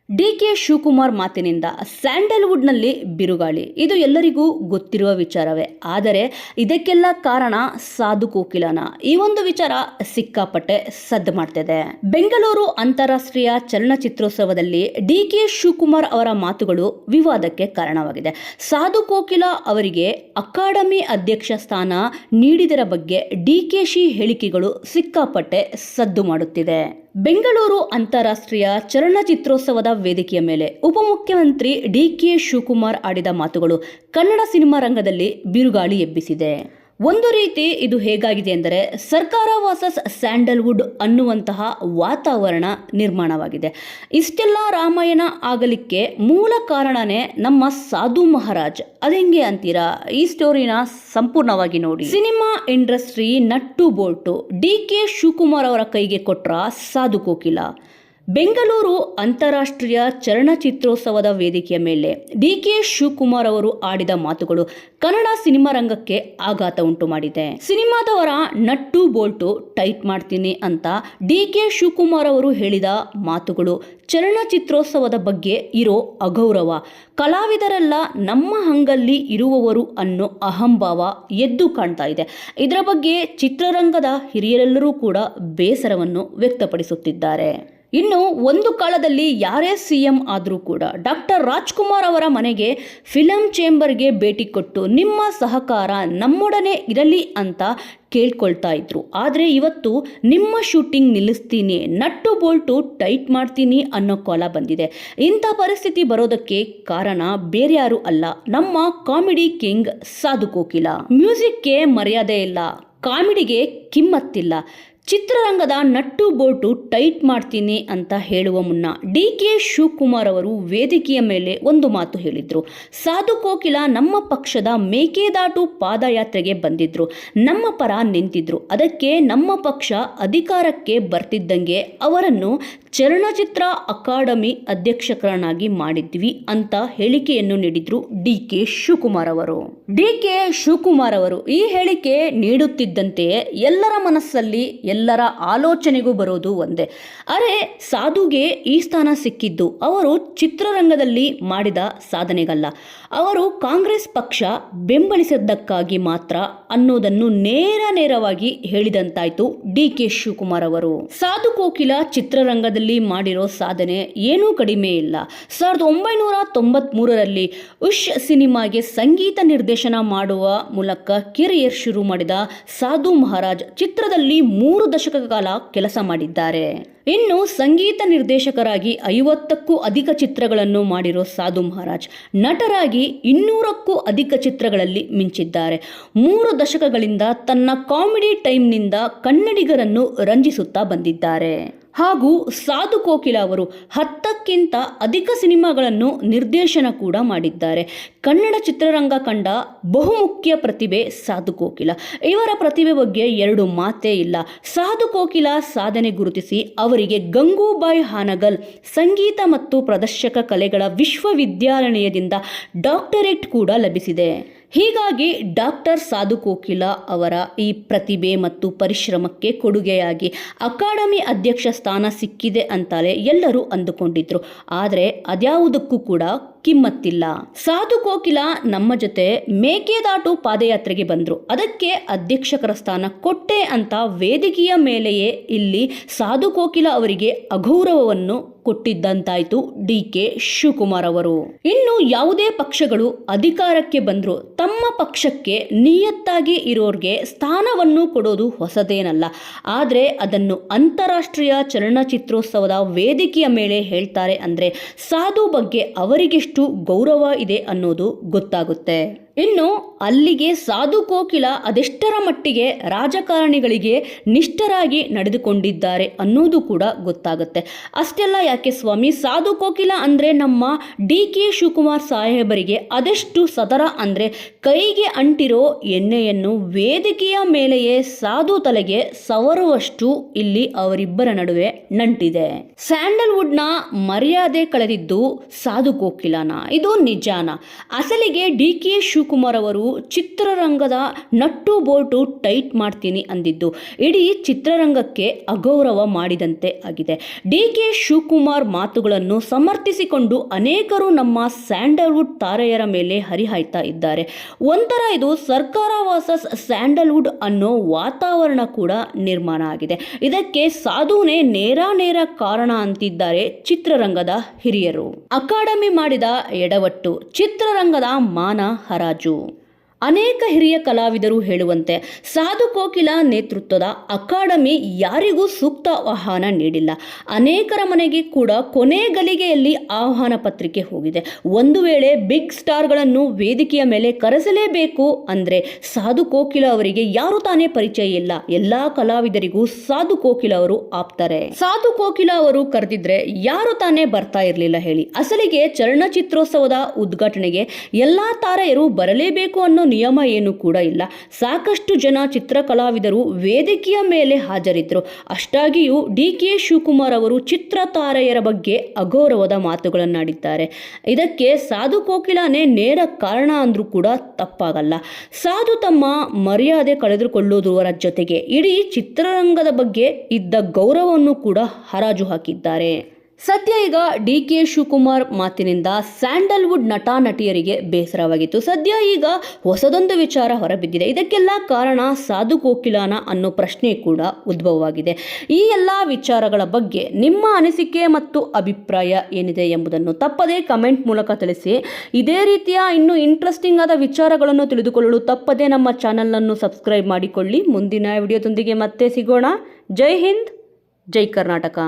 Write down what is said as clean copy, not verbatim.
ಡಿ.ಕೆ. ಶಿವಕುಮಾರ್ ಮಾತಿನಿಂದ ಸ್ಯಾಂಡಲ್ವುಡ್ನಲ್ಲಿ ಬಿರುಗಾಳಿ. ಇದು ಎಲ್ಲರಿಗೂ ಗೊತ್ತಿರುವ ವಿಚಾರವೇ. ಆದರೆ ಇದಕ್ಕೆಲ್ಲ ಕಾರಣ ಸಾಧು ಕೋಕಿಲನ. ಈ ಒಂದು ವಿಚಾರ ಸಿಕ್ಕಾಪಟ್ಟೆ ಸದ್ದು ಮಾಡ್ತಿದೆ. ಬೆಂಗಳೂರು ಅಂತಾರಾಷ್ಟ್ರೀಯ ಚಲನಚಿತ್ರೋತ್ಸವದಲ್ಲಿ ಡಿ.ಕೆ. ಶಿವಕುಮಾರ್ ಅವರ ಮಾತುಗಳು ವಿವಾದಕ್ಕೆ ಕಾರಣವಾಗಿದೆ. ಸಾಧು ಕೋಕಿಲ ಅವರಿಗೆ ಅಕಾಡೆಮಿ ಅಧ್ಯಕ್ಷ ಸ್ಥಾನ ನೀಡಿದರ ಬಗ್ಗೆ ಡಿ.ಕೆ.ಶಿ ಹೇಳಿಕೆಗಳು ಸಿಕ್ಕಾಪಟ್ಟೆ ಸದ್ದು ಮಾಡುತ್ತಿದೆ. ಬೆಂಗಳೂರು ಅಂತಾರಾಷ್ಟ್ರೀಯ ಚಲನಚಿತ್ರೋತ್ಸವದ ವೇದಿಕೆಯ ಮೇಲೆ ಉಪಮುಖ್ಯಮಂತ್ರಿ ಡಿ.ಕೆ. ಶಿವಕುಮಾರ್ ಆಡಿದ ಮಾತುಗಳು ಕನ್ನಡ ಸಿನಿಮಾ ರಂಗದಲ್ಲಿ ಬಿರುಗಾಳಿ ಎಬ್ಬಿಸಿದೆ. ಒಂದು ರೀತಿ ಇದು ಹೇಗಾಗಿದೆ ಎಂದರೆ ಸರ್ಕಾರ ವರ್ಸಸ್ ಸ್ಯಾಂಡಲ್ವುಡ್ ಅನ್ನುವಂತಹ ವಾತಾವರಣ ನಿರ್ಮಾಣವಾಗಿದೆ. ಇಷ್ಟೆಲ್ಲ ರಾಮಾಯಣ ಆಗಲಿಕ್ಕೆ ಮೂಲ ಕಾರಣನೇ ನಮ್ಮ ಸಾಧು ಮಹಾರಾಜ್. ಅದೆಂಗೆ ಅಂತೀರಾ? ಈ ಸ್ಟೋರಿನ ಸಂಪೂರ್ಣವಾಗಿ ನೋಡಿ. Cinema industry nut bolt DK. Shivakumar ಅವರ ಕೈಗೆ ಕೊಟ್ರ ಸಾಧು ಕೋಕಿಲ. ಬೆಂಗಳೂರು ಅಂತಾರಾಷ್ಟ್ರೀಯ ಚಲನಚಿತ್ರೋತ್ಸವದ ವೇದಿಕೆಯ ಮೇಲೆ ಡಿ.ಕೆ. ಶಿವಕುಮಾರ್ ಅವರು ಆಡಿದ ಮಾತುಗಳು ಕನ್ನಡ ಸಿನಿಮಾ ರಂಗಕ್ಕೆ ಆಘಾತ ಉಂಟು ಮಾಡಿದೆ. ಸಿನಿಮಾದವರ ನಟ್ಟು ಬೋಲ್ಟು ಟೈಟ್ ಮಾಡ್ತೀನಿ ಅಂತ ಡಿ.ಕೆ. ಶಿವಕುಮಾರ್ ಅವರು ಹೇಳಿದ ಮಾತುಗಳು ಚಲನಚಿತ್ರೋತ್ಸವದ ಬಗ್ಗೆ ಇರೋ ಅಗೌರವ, ಕಲಾವಿದರೆಲ್ಲ ನಮ್ಮ ಹಂಗಲ್ಲಿ ಇರುವವರು ಅನ್ನೋ ಅಹಂಭಾವ ಎದ್ದು ಕಾಣ್ತಾ ಇದೆ. ಇದರ ಬಗ್ಗೆ ಚಿತ್ರರಂಗದ ಹಿರಿಯರೆಲ್ಲರೂ ಕೂಡ ಬೇಸರವನ್ನು ವ್ಯಕ್ತಪಡಿಸುತ್ತಿದ್ದಾರೆ. ಇನ್ನು ಒಂದು ಕಾಲದಲ್ಲಿ ಯಾರೇ ಸಿಎಂ ಆದರೂ ಕೂಡ ಡಾಕ್ಟರ್ ರಾಜ್ಕುಮಾರ್ ಅವರ ಮನೆಗೆ ಫಿಲಂ ಚೇಂಬರ್ಗೆ ಭೇಟಿ ಕೊಟ್ಟು ನಿಮ್ಮ ಸಹಕಾರ ನಮ್ಮೊಡನೆ ಇರಲಿ ಅಂತ ಕೇಳ್ಕೊಳ್ತಾ ಇದ್ರು. ಆದರೆ ಇವತ್ತು ನಿಮ್ಮ ಶೂಟಿಂಗ್ ನಿಲ್ಲಿಸ್ತೀನಿ, ನಟ್ಟು ಬೋಲ್ಟು ಟೈಟ್ ಮಾಡ್ತೀನಿ ಅನ್ನೋ ಕಾಲ ಬಂದಿದೆ. ಇಂಥ ಪರಿಸ್ಥಿತಿ ಬರೋದಕ್ಕೆ ಕಾರಣ ಬೇರ್ಯಾರು ಅಲ್ಲ, ನಮ್ಮ ಕಾಮಿಡಿ ಕಿಂಗ್ ಸಾಧು ಕೋಕಿಲ. ಮ್ಯೂಸಿಕ್ಗೆ ಮರ್ಯಾದೆ ಇಲ್ಲ, ಕಾಮಿಡಿಗೆ ಕಿಮ್ಮತ್ತಿಲ್ಲ. ಚಿತ್ರರಂಗದ ನಟ್ಟು ಬೋಲ್ಟು ಟೈಟ್ ಮಾಡ್ತೀನಿ ಅಂತ ಹೇಳುವ ಮುನ್ನ ಡಿ.ಕೆ. ಶಿವಕುಮಾರ್ ಅವರು ವೇದಿಕೆಯ ಮೇಲೆ ಒಂದು ಮಾತು ಹೇಳಿದ್ರು. ಸಾಧು ಕೋಕಿಲ ನಮ್ಮ ಪಕ್ಷದ ಮೇಕೆದಾಟು ಪಾದಯಾತ್ರೆಗೆ ಬಂದಿದ್ರು, ನಮ್ಮ ಪರ ನಿಂತಿದ್ರು. ಅದಕ್ಕೆ ನಮ್ಮ ಪಕ್ಷ ಅಧಿಕಾರಕ್ಕೆ ಬರ್ತಿದ್ದಂಗೆ ಅವರನ್ನು ಚಲನಚಿತ್ರ ಅಕಾಡೆಮಿ ಅಧ್ಯಕ್ಷರನ್ನಾಗಿ ಮಾಡಿದ್ವಿ ಅಂತ ಹೇಳಿಕೆಯನ್ನು ನೀಡಿದ್ರು ಡಿ.ಕೆ. ಶಿವಕುಮಾರ್ ಅವರು. ಡಿ.ಕೆ. ಶಿವಕುಮಾರ್ ಅವರು ಈ ಹೇಳಿಕೆ ನೀಡುತ್ತಿದ್ದಂತೆಯೇ ಎಲ್ಲರ ಮನಸ್ಸಲ್ಲಿ ಎಲ್ಲರ ಆಲೋಚನೆಗೂ ಬರೋದು ಒಂದೇ. ಅರೆ, ಸಾಧುಗೆ ಈ ಸ್ಥಾನ ಸಿಕ್ಕಿದ್ದು ಅವರು ಚಿತ್ರರಂಗದಲ್ಲಿ ಮಾಡಿದ ಸಾಧನೆಗಲ್ಲ, ಅವರು ಕಾಂಗ್ರೆಸ್ ಪಕ್ಷ ಬೆಂಬಲಿಸಿದ್ದಕ್ಕಾಗಿ ಮಾತ್ರ ಅನ್ನೋದನ್ನು ನೇರವಾಗಿ ಹೇಳಿದಂತಾಯ್ತು ಡಿ.ಕೆ. ಶಿವಕುಮಾರ್ ಅವರು. ಸಾಧು ಕೋಕಿಲ ಚಿತ್ರರಂಗದಲ್ಲಿ ಮಾಡಿರೋ ಸಾಧನೆ ಏನೂ ಕಡಿಮೆ ಇಲ್ಲ. 1993ರಲ್ಲಿ ಉಶ್ ಸಿನಿಮಾಗೆ ಸಂಗೀತ ನಿರ್ದೇಶನ ಮಾಡುವ ಮೂಲಕ ಕೆರಿಯರ್ ಶುರು ಮಾಡಿದ ಸಾಧು ಮಹಾರಾಜ್ ಚಿತ್ರದಲ್ಲಿ 3 ದಶಕಗಳ ಕಾಲ ಕೆಲಸ ಮಾಡಿದ್ದಾರೆ. ಇನ್ನು ಸಂಗೀತ ನಿರ್ದೇಶಕರಾಗಿ 50ಕ್ಕೂ ಅಧಿಕ ಚಿತ್ರಗಳನ್ನು ಮಾಡಿರೋ ಸಾಧು ಮಹಾರಾಜ್ ನಟರಾಗಿ 200ಕ್ಕೂ ಅಧಿಕ ಚಿತ್ರಗಳಲ್ಲಿ ಮಿಂಚಿದ್ದಾರೆ. 3 ದಶಕಗಳಿಂದ ತನ್ನ ಕಾಮಿಡಿ ಟೈಮ್ನಿಂದ ಕನ್ನಡಿಗರನ್ನು ರಂಜಿಸುತ್ತಾ ಬಂದಿದ್ದಾರೆ. ಹಾಗೂ ಸಾಧು ಕೋಕಿಲ ಅವರು 10ಕ್ಕಿಂತ ಅಧಿಕ ಸಿನಿಮಾಗಳನ್ನು ನಿರ್ದೇಶನ ಕೂಡ ಮಾಡಿದ್ದಾರೆ. ಕನ್ನಡ ಚಿತ್ರರಂಗ ಕಂಡ ಬಹುಮುಖ್ಯ ಪ್ರತಿಭೆ ಸಾಧು ಕೋಕಿಲ. ಇವರ ಪ್ರತಿಭೆ ಬಗ್ಗೆ 2 ಮಾತೇ ಇಲ್ಲ. ಸಾಧು ಕೋಕಿಲ ಸಾಧನೆ ಗುರುತಿಸಿ ಅವರಿಗೆ ಗಂಗೂಬಾಯಿ ಹಾನಗಲ್ ಸಂಗೀತ ಮತ್ತು ಪ್ರದರ್ಶಕ ಕಲೆಗಳ ವಿಶ್ವವಿದ್ಯಾಲಯದಿಂದ ಡಾಕ್ಟರೇಟ್ ಕೂಡ ಲಭಿಸಿದೆ. ಹೀಗಾಗಿ ಡಾಕ್ಟರ್ ಸಾಧು ಕೋಕಿಲ ಅವರ ಈ ಪ್ರತಿಭೆ ಮತ್ತು ಪರಿಶ್ರಮಕ್ಕೆ ಕೊಡುಗೆಯಾಗಿ ಅಕಾಡೆಮಿ ಅಧ್ಯಕ್ಷ ಸ್ಥಾನ ಸಿಕ್ಕಿದೆ ಅಂತಲೇ ಎಲ್ಲರೂ ಅಂದುಕೊಂಡಿದ್ರು. ಆದರೆ ಅದ್ಯಾವುದಕ್ಕೂ ಕೂಡ ಕಿಮ್ಮತ್ತಿಲ್ಲ. ಸಾಧು ಕೋಕಿಲ ನಮ್ಮ ಜೊತೆ ಮೇಕೆದಾಟು ಪಾದಯಾತ್ರೆಗೆ ಬಂದ್ರು, ಅದಕ್ಕೆ ಅಧ್ಯಕ್ಷರ ಸ್ಥಾನ ಕೊಟ್ಟೆ ಅಂತ ವೇದಿಕೆಯ ಮೇಲೆಯೇ ಇಲ್ಲಿ ಸಾಧು ಕೋಕಿಲ ಅವರಿಗೆ ಅಗೌರವವನ್ನು ಕೊಟ್ಟಿದ್ದಂತಾಯ್ತು ಡಿ.ಕೆ. ಶಿವಕುಮಾರ್ ಅವರು. ಇನ್ನು ಯಾವುದೇ ಪಕ್ಷಗಳು ಅಧಿಕಾರಕ್ಕೆ ಬಂದ್ರು ತಮ್ಮ ಪಕ್ಷಕ್ಕೆ ನಿಯತ್ತಾಗಿ ಇರೋರ್ಗೆ ಸ್ಥಾನವನ್ನು ಕೊಡೋದು ಹೊಸದೇನಲ್ಲ. ಆದರೆ ಅದನ್ನು ಅಂತಾರಾಷ್ಟ್ರೀಯ ಚಲನಚಿತ್ರೋತ್ಸವದ ವೇದಿಕೆಯ ಮೇಲೆ ಹೇಳ್ತಾರೆ ಅಂದ್ರೆ ಸಾಧು ಬಗ್ಗೆ ಅವರಿಗೆಷ್ಟು ಗೌರವ ಇದೆ ಅನ್ನೋದು ಗೊತ್ತಾಗುತ್ತೆ. ಇನ್ನು ಅಲ್ಲಿಗೆ ಸಾಧು ಕೋಕಿಲ ಅದೆಷ್ಟರ ಮಟ್ಟಿಗೆ ರಾಜಕಾರಣಿಗಳಿಗೆ ನಿಷ್ಠರಾಗಿ ನಡೆದುಕೊಂಡಿದ್ದಾರೆ ಅನ್ನೋದು ಕೂಡ ಗೊತ್ತಾಗುತ್ತೆ. ಅಷ್ಟೆಲ್ಲ ಯಾಕೆ ಸ್ವಾಮಿ, ಸಾಧು ಕೋಕಿಲ ಅಂದರೆ ನಮ್ಮ ಡಿ.ಕೆ. ಶಿವಕುಮಾರ್ ಸಾಹೇಬರಿಗೆ ಅದೆಷ್ಟು ಸದರ ಅಂದರೆ ಕೈಗೆ ಅಂಟಿರೋ ಎಣ್ಣೆಯನ್ನು ವೇದಿಕೆಯ ಮೇಲೆಯೇ ಸಾಧು ತಲೆಗೆ ಸವರುವಷ್ಟು ಇಲ್ಲಿ ಅವರಿಬ್ಬರ ನಡುವೆ ನಂಟಿದೆ. ಸ್ಯಾಂಡಲ್ವುಡ್ನ ಮರ್ಯಾದೆ ಕಳೆದಿದ್ದು ಸಾಧು ಕೋಕಿಲನ, ಇದು ನಿಜಾನ? ಅಸಲಿಗೆ ಡಿ.ಕೆ. ಶಿವಕುಮಾರ್ ಶಿವಕುಮಾರ್ ಅವರು ಚಿತ್ರರಂಗದ ನಟ್ಟು ಬೋಲ್ಟು ಟೈಟ್ ಮಾಡ್ತೀನಿ ಅಂದಿದ್ದು ಇಡೀ ಚಿತ್ರರಂಗಕ್ಕೆ ಅಗೌರವ ಮಾಡಿದಂತೆ ಆಗಿದೆ. ಡಿ.ಕೆ. ಶಿವಕುಮಾರ್ ಮಾತುಗಳನ್ನು ಸಮರ್ಥಿಸಿಕೊಂಡು ಅನೇಕರು ನಮ್ಮ ಸ್ಯಾಂಡಲ್ವುಡ್ ತಾರೆಯರ ಮೇಲೆ ಹರಿಹಾಯ್ತಾ ಇದ್ದಾರೆ. ಒಂಥರ ಇದು ಸರ್ಕಾರ ವರ್ಸಸ್ ಸ್ಯಾಂಡಲ್ವುಡ್ ಅನ್ನೋ ವಾತಾವರಣ ಕೂಡ ನಿರ್ಮಾಣ ಆಗಿದೆ. ಇದಕ್ಕೆ ಸಾಧುನೇ ನೇರ ಕಾರಣ ಅಂತಿದ್ದಾರೆ ಚಿತ್ರರಂಗದ ಹಿರಿಯರು. ಅಕಾಡೆಮಿ ಮಾಡಿದ ಎಡವಟ್ಟು, ಚಿತ್ರರಂಗದ ಮಾನ ಹರಾಜು. ಅನೇಕ ಹಿರಿಯ ಕಲಾವಿದರು ಹೇಳುವಂತೆ ಸಾಧು ಕೋಕಿಲ ನೇತೃತ್ವದ ಅಕಾಡೆಮಿ ಯಾರಿಗೂ ಸೂಕ್ತ ಆಹ್ವಾನ ನೀಡಿಲ್ಲ. ಅನೇಕರ ಮನೆಗೆ ಕೂಡ ಕೊನೆ ಗಳಿಗೆಯಲ್ಲಿ ಆಹ್ವಾನ ಪತ್ರಿಕೆ ಹೋಗಿದೆ. ಒಂದು ವೇಳೆ ಬಿಗ್ ಸ್ಟಾರ್ಗಳನ್ನು ವೇದಿಕೆಯ ಮೇಲೆ ಕರೆಸಲೇಬೇಕು ಅಂದರೆ ಸಾಧು ಕೋಕಿಲ ಅವರಿಗೆ ಯಾರು ತಾನೇ ಪರಿಚಯ ಇಲ್ಲ. ಎಲ್ಲಾ ಕಲಾವಿದರಿಗೂ ಸಾಧು ಕೋಕಿಲ ಅವರು ಆಪ್ತಾರೆ. ಸಾಧು ಕೋಕಿಲ ಅವರು ಕರೆದಿದ್ರೆ ಯಾರು ತಾನೇ ಬರ್ತಾ ಇರಲಿಲ್ಲ ಹೇಳಿ. ಅಸಲಿಗೆ ಚಲನಚಿತ್ರೋತ್ಸವದ ಉದ್ಘಾಟನೆಗೆ ಎಲ್ಲಾ ತಾರೆಯರು ಬರಲೇಬೇಕು ಅನ್ನೋ ನಿಯಮ ಏನು ಕೂಡ ಇಲ್ಲ. ಸಾಕಷ್ಟು ಜನ ಚಿತ್ರಕಲಾವಿದರು ವೇದಿಕೆಯ ಮೇಲೆ ಹಾಜರಿದ್ದರು. ಅಷ್ಟಾಗಿಯೂ ಡಿ.ಕೆ. ಶಿವಕುಮಾರ್ ಅವರು ಚಿತ್ರ ತಾರೆಯರ ಬಗ್ಗೆ ಅಗೌರವದ ಮಾತುಗಳನ್ನಾಡಿದ್ದಾರೆ. ಇದಕ್ಕೆ ಸಾಧು ಕೋಕಿಲನೇ ನೇರ ಕಾರಣ ಅಂದ್ರೂ ಕೂಡ ತಪ್ಪಾಗಲ್ಲ. ಸಾಧು ತಮ್ಮ ಮರ್ಯಾದೆ ಕಳೆದುಕೊಳ್ಳುವುದರ ಜೊತೆಗೆ ಇಡೀ ಚಿತ್ರರಂಗದ ಬಗ್ಗೆ ಇದ್ದ ಗೌರವವನ್ನು ಕೂಡ ಹರಾಜು ಹಾಕಿದ್ದಾರೆ. ಸದ್ಯ ಈಗ ಡಿ.ಕೆ. ಶಿವಕುಮಾರ್ ಮಾತಿನಿಂದ ಸ್ಯಾಂಡಲ್ವುಡ್ ನಟ ನಟಿಯರಿಗೆ ಬೇಸರವಾಗಿತ್ತು. ಸದ್ಯ ಈಗ ಹೊಸದೊಂದು ವಿಚಾರ ಹೊರಬಿದ್ದಿದೆ. ಇದಕ್ಕೆಲ್ಲ ಕಾರಣ ಸಾಧು ಕೋಕಿಲಾನ ಅನ್ನೋ ಪ್ರಶ್ನೆ ಕೂಡ ಉದ್ಭವವಾಗಿದೆ. ಈ ಎಲ್ಲ ವಿಚಾರಗಳ ಬಗ್ಗೆ ನಿಮ್ಮ ಅನಿಸಿಕೆ ಮತ್ತು ಅಭಿಪ್ರಾಯ ಏನಿದೆ ಎಂಬುದನ್ನು ತಪ್ಪದೇ ಕಮೆಂಟ್ ಮೂಲಕ ತಿಳಿಸಿ. ಇದೇ ರೀತಿಯ ಇನ್ನೂ ಇಂಟ್ರೆಸ್ಟಿಂಗ್ ಆದ ವಿಚಾರಗಳನ್ನು ತಿಳಿದುಕೊಳ್ಳಲು ತಪ್ಪದೇ ನಮ್ಮ ಚಾನಲನ್ನು ಸಬ್ಸ್ಕ್ರೈಬ್ ಮಾಡಿಕೊಳ್ಳಿ. ಮುಂದಿನ ವಿಡಿಯೋದೊಂದಿಗೆ ಮತ್ತೆ ಸಿಗೋಣ. ಜೈ ಹಿಂದ್, ಜೈ ಕರ್ನಾಟಕ.